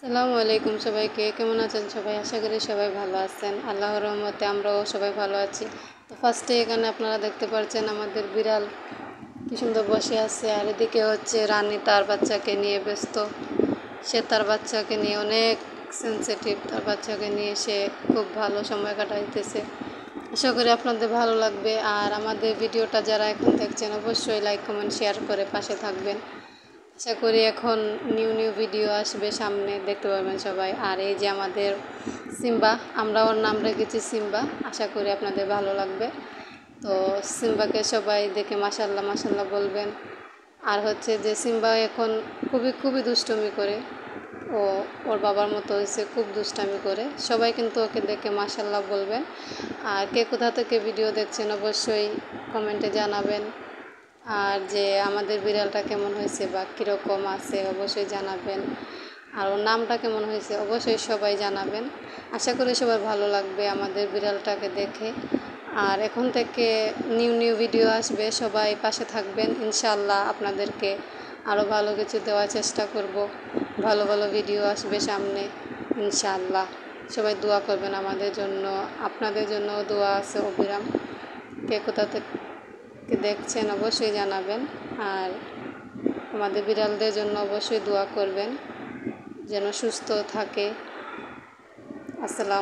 আসসালামু আলাইকুম সবাইকে, কেমন আছেন সবাই? আশা করি সবাই ভালো আছেন। আল্লাহর রহমতে আমরাও সবাই ভালো আছি। তো ফার্স্টে এখানে আপনারা দেখতে পাচ্ছেন আমাদের বিড়াল কি সুন্দর বসে আছে, আর এদিকে হচ্ছে রানী তার বাচ্চাকে নিয়ে ব্যস্ত। সে তার বাচ্চাকে নিয়ে অনেক সেন্সিটিভ, তার বাচ্চাকে নিয়ে সে খুব ভালো সময় কাটাইতেছে। আশা করি আপনাদের ভালো লাগবে। আর আমাদের ভিডিওটা যারা এখন দেখছেন অবশ্যই লাইক কমেন্ট শেয়ার করে পাশে থাকবেন। আশা করি এখন নিউ ভিডিও আসবে সামনে, দেখতে পাবেন সবাই। আর এই যে আমাদের সিম্বা, আমরা ওর নাম রেখেছি সিম্বা। আশা করি আপনাদের ভালো লাগবে। তো সিম্বাকে সবাই দেখে মাশাল্লাহ মাশাল্লাহ বলবেন। আর হচ্ছে যে সিম্বা এখন খুবই দুষ্টুমি করে, ও ওর বাবার মতো হয়েছে, খুব দুষ্টামি করে। সবাই কিন্তু ওকে দেখে মাশাল্লাহ বলবেন। আর কে কোথা থেকে ভিডিও দেখছেন অবশ্যই কমেন্টে জানাবেন। আর যে আমাদের বিড়ালটা কেমন হয়েছে বা কীরকম আছে অবশ্যই জানাবেন। আর ওর নামটা কেমন হয়েছে অবশ্যই সবাই জানাবেন। আশা করি সবার ভালো লাগবে আমাদের বিড়ালটাকে দেখে। আর এখন থেকে নিউ ভিডিও আসবে, সবাই পাশে থাকবেন। ইনশাআল্লাহ আপনাদেরকে আরও ভালো কিছু দেওয়ার চেষ্টা করব। ভালো ভিডিও আসবে সামনে ইনশাআল্লাহ। সবাই দোয়া করবেন আমাদের জন্য, আপনাদের জন্য দোয়া আছে অবিরাম। কে কোথা থেকে দেখছেন অবশ্যই জানাবেন। আর আমাদের বিড়ালদের জন্য অবশ্যই দোয়া করবেন যেন সুস্থ থাকে। আসসালাম।